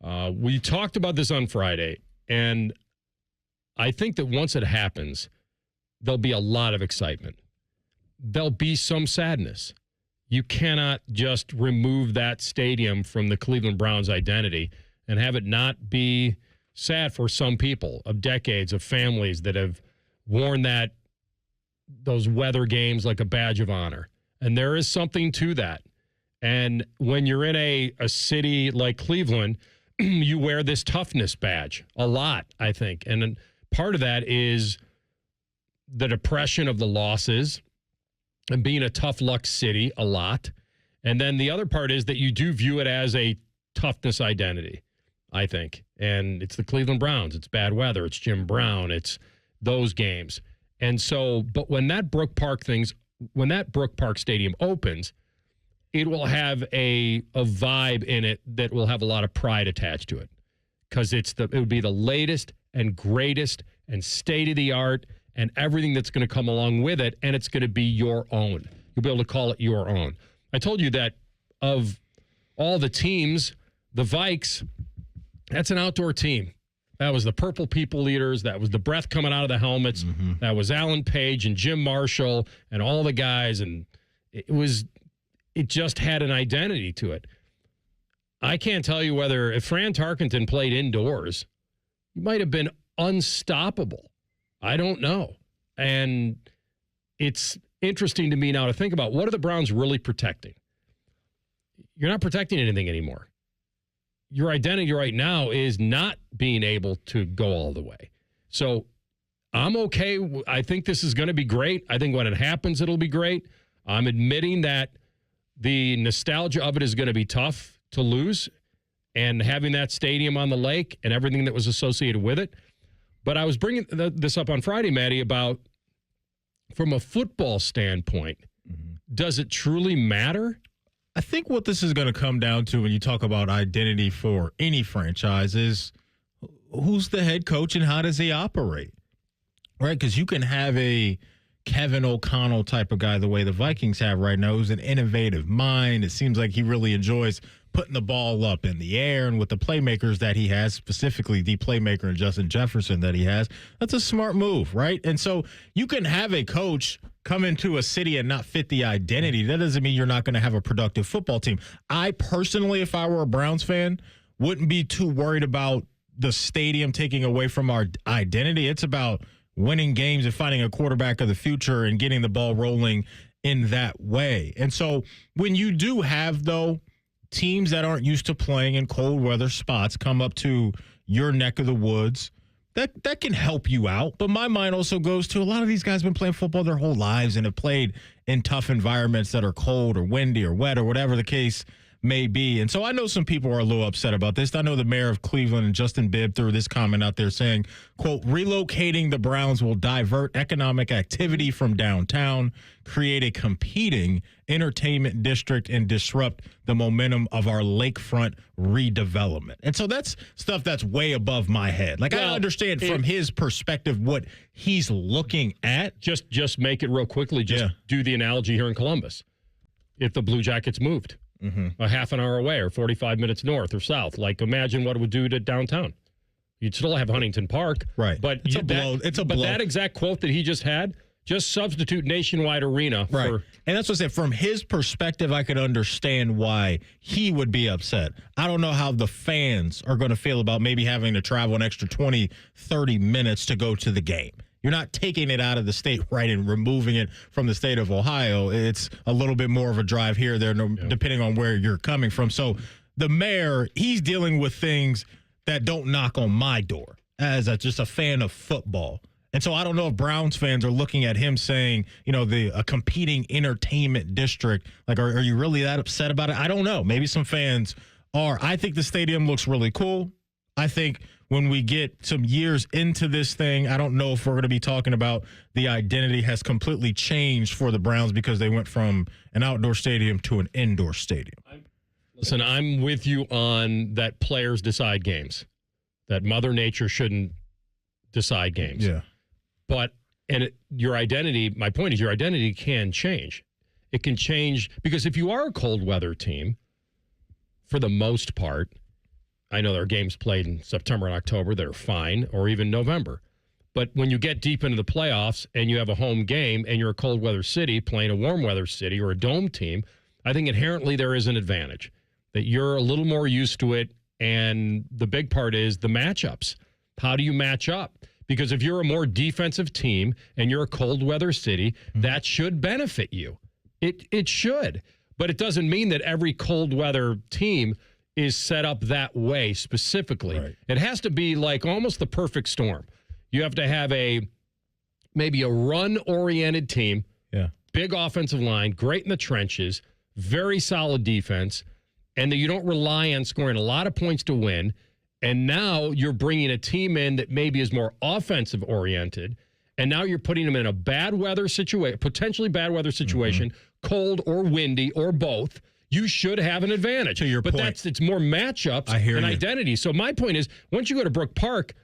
We talked about this on Friday, and I think that once it happens, there'll be a lot of excitement. There'll be some sadness. You cannot just remove that stadium from the Cleveland Browns identity and have it not be sad for some people of decades of families that have worn those weather games like a badge of honor. And there is something to that. And when you're in a city like Cleveland, you wear this toughness badge a lot, I think. And part of that is the depression of the losses and being a tough luck city a lot. And then the other part is that you do view it as a toughness identity, I think. And it's the Cleveland Browns. It's bad weather. It's Jim Brown. It's those games. And so, but when that Brook Park Stadium opens, it will have a vibe in it that will have a lot of pride attached to it, because it would be the latest and greatest and state of the art and everything that's going to come along with it, and it's going to be your own. You'll be able to call it your own. I told you that of all the teams, the Vikes, that's an outdoor team. That was the Purple People Eaters. That was the breath coming out of the helmets. Mm-hmm. That was Alan Page and Jim Marshall and all the guys, and it just had an identity to it. I can't tell you whether if Fran Tarkenton played indoors, he might have been unstoppable. I don't know. And it's interesting to me now to think about, what are the Browns really protecting? You're not protecting anything anymore. Your identity right now is not being able to go all the way. So I'm okay. I think this is going to be great. I think when it happens, it'll be great. I'm admitting that the nostalgia of it is going to be tough to lose, and having that stadium on the lake and everything that was associated with it. But I was bringing this up on Friday, Maddie, about from a football standpoint, does it truly matter? I think what this is going to come down to when you talk about identity for any franchise is who's the head coach and how does he operate, right? Because you can have a Kevin O'Connell type of guy the way the Vikings have right now, who's an innovative mind. It seems like he really enjoys putting the ball up in the air, and with the playmakers that he has, specifically the playmaker in Justin Jefferson that he has, that's a smart move, right? And so you can have a coach come into a city and not fit the identity. That doesn't mean you're not going to have a productive football team. I personally, if I were a Browns fan, wouldn't be too worried about the stadium taking away from our identity. It's about winning games and finding a quarterback of the future and getting the ball rolling in that way. And so when you do have, though, teams that aren't used to playing in cold weather spots come up to your neck of the woods, that can help you out. But my mind also goes to a lot of these guys have been playing football their whole lives and have played in tough environments that are cold or windy or wet or whatever the case may be. And so I know some people are a little upset about this. I know the mayor of Cleveland and Justin Bibb threw this comment out there saying, quote, relocating the Browns will divert economic activity from downtown, create a competing entertainment district, and disrupt the momentum of our lakefront redevelopment. And so that's stuff that's way above my head. Like, I understand from his perspective what he's looking at. Just make it real quickly. Do the analogy here in Columbus. If the Blue Jackets moved a half an hour away or 45 minutes north or south, like imagine what it would do to downtown. You'd still have Huntington Park. Right. But it's a blow. But that exact quote that he just had, just substitute Nationwide Arena. Right. And that's what I said. From his perspective, I could understand why he would be upset. I don't know how the fans are going to feel about maybe having to travel an extra 20, 30 minutes to go to the game. You're not taking it out of the state, right, and removing it from the state of Ohio. It's a little bit more of a drive here, there, depending on where you're coming from. So the mayor, he's dealing with things that don't knock on my door as just a fan of football. And so I don't know if Browns fans are looking at him saying, you know, a competing entertainment district. Like, are you really that upset about it? I don't know. Maybe some fans are. I think the stadium looks really cool. I think when we get some years into this thing, I don't know if we're going to be talking about the identity has completely changed for the Browns because they went from an outdoor stadium to an indoor stadium. Listen, I'm with you on that players decide games, that Mother Nature shouldn't decide games. Yeah. But, your identity, my point is your identity can change. It can change because if you are a cold weather team, for the most part, I know there are games played in September and October that are fine, or even November. But when you get deep into the playoffs and you have a home game and you're a cold weather city playing a warm weather city or a dome team, I think inherently there is an advantage that you're a little more used to it. And the big part is the matchups. How do you match up? Because if you're a more defensive team and you're a cold weather city, that should benefit you. It should. But it doesn't mean that every cold weather team is set up that way specifically. Right. It has to be like almost the perfect storm. You have to have maybe a run-oriented team, big offensive line, great in the trenches, very solid defense, and that you don't rely on scoring a lot of points to win. And now you're bringing a team in that maybe is more offensive-oriented, and now you're putting them in a bad weather situation, potentially bad weather situation, cold or windy or both. You should have an advantage. To your point. It's more matchups and identity. So my point is, once you go to Brook Park,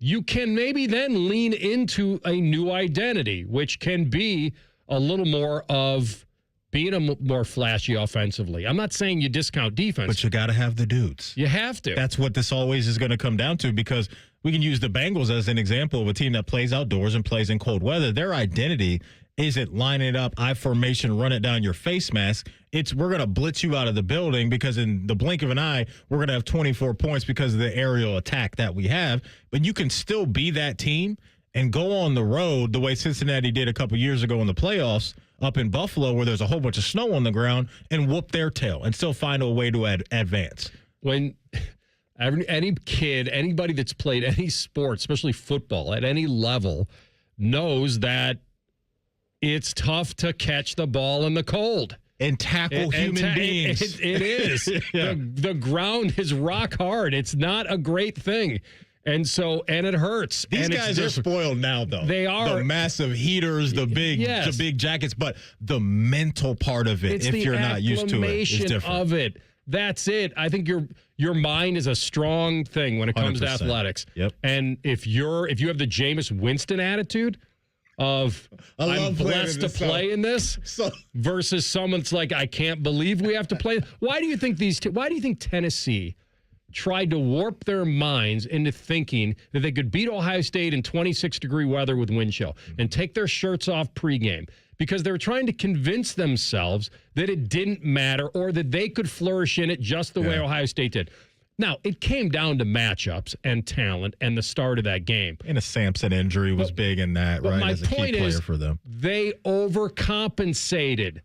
you can maybe then lean into a new identity, which can be a little more of being more flashy offensively. I'm not saying you discount defense. But you got to have the dudes. You have to. That's what this always is going to come down to, because we can use the Bengals as an example of a team that plays outdoors and plays in cold weather. Their identity isn't line it up, I formation, run it down your face mask. It's we're going to blitz you out of the building because in the blink of an eye, we're going to have 24 points because of the aerial attack that we have. But you can still be that team and go on the road the way Cincinnati did a couple years ago in the playoffs up in Buffalo, where there's a whole bunch of snow on the ground, and whoop their tail and still find a way to advance. When any kid, anybody that's played any sport, especially football at any level, knows that it's tough to catch the ball in the cold. And tackle human beings. It is. The ground is rock hard. It's not a great thing. And it hurts. These guys are spoiled now, though. They are. The massive heaters, the big jackets, but the mental part of it, if you're not used to it, is different. Of it. That's it. I think your mind is a strong thing when it comes 100%. to athletics. Yep. And if you have the Jameis Winston attitude of I'm blessed to play in this versus someone's like, I can't believe we have to play. Why do you think Tennessee tried to warp their minds into thinking that they could beat Ohio State in 26-degree weather with wind chill and take their shirts off pregame? Because they were trying to convince themselves that it didn't matter or that they could flourish in it just the way Ohio State did. Now, it came down to matchups and talent and the start of that game. And a Sampson injury was big in that, right? My as a point key player is, for them. They overcompensated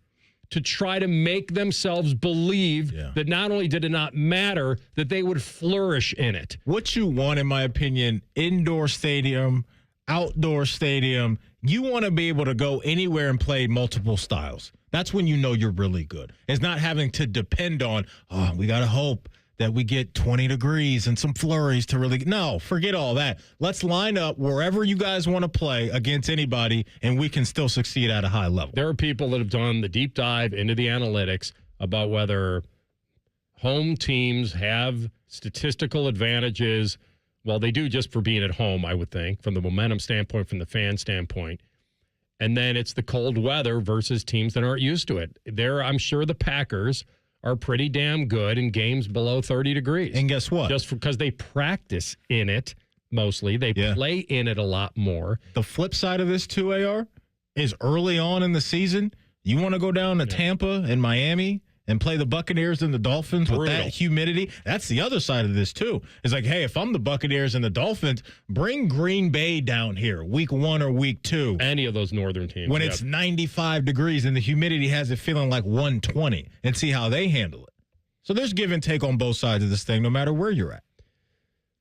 to try to make themselves believe that not only did it not matter, that they would flourish in it. What you want, in my opinion, indoor stadium, outdoor stadium, you want to be able to go anywhere and play multiple styles. That's when you know you're really good. It's not having to depend on, we got to hope that we get 20 degrees and some flurries to really. No, forget all that. Let's line up wherever you guys want to play against anybody, and we can still succeed at a high level. There are people that have done the deep dive into the analytics about whether home teams have statistical advantages. Well, they do just for being at home, I would think, from the momentum standpoint, from the fan standpoint. And then it's the cold weather versus teams that aren't used to it. I'm sure the Packers are pretty damn good in games below 30 degrees. And guess what? Just because they practice in it mostly. They play in it a lot more. The flip side of this, too, AR, is early on in the season, you want to go down to Tampa and Miami and play the Buccaneers and the Dolphins with that humidity. That's the other side of this, too. It's like, hey, if I'm the Buccaneers and the Dolphins, bring Green Bay down here week 1 or week 2. Any of those northern teams. When it's 95 degrees and the humidity has it feeling like 120, and see how they handle it. So there's give and take on both sides of this thing, no matter where you're at.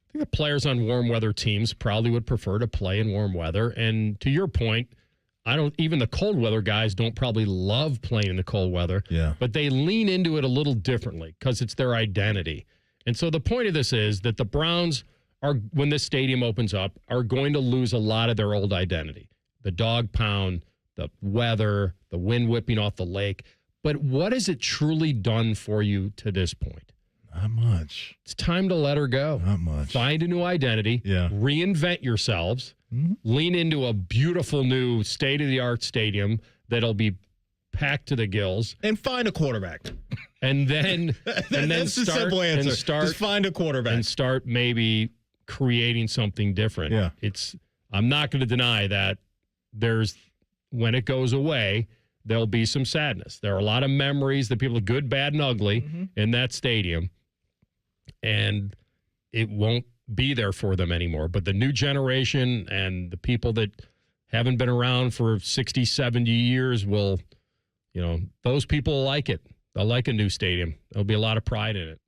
I think the players on warm weather teams probably would prefer to play in warm weather. And to your point, even the cold weather guys don't probably love playing in the cold weather. Yeah. But they lean into it a little differently because it's their identity. And so the point of this is that the Browns are, when this stadium opens up, are going to lose a lot of their old identity. The dog pound, the weather, the wind whipping off the lake. But what has it truly done for you to this point? Not much. It's time to let her go. Not much. Find a new identity. Yeah. Reinvent yourselves. Mm-hmm. Lean into a beautiful new state-of-the-art stadium that'll be packed to the gills, And find a quarterback. and then That's the simple answer. Just find a quarterback. and start maybe creating something different. Yeah. I'm not going to deny that when it goes away, there'll be some sadness. There are a lot of memories that people are good, bad, and ugly in that stadium, and it won't be there for them anymore. But the new generation and the people that haven't been around for 60, 70 years will, those people like it. They'll like a new stadium. There'll be a lot of pride in it.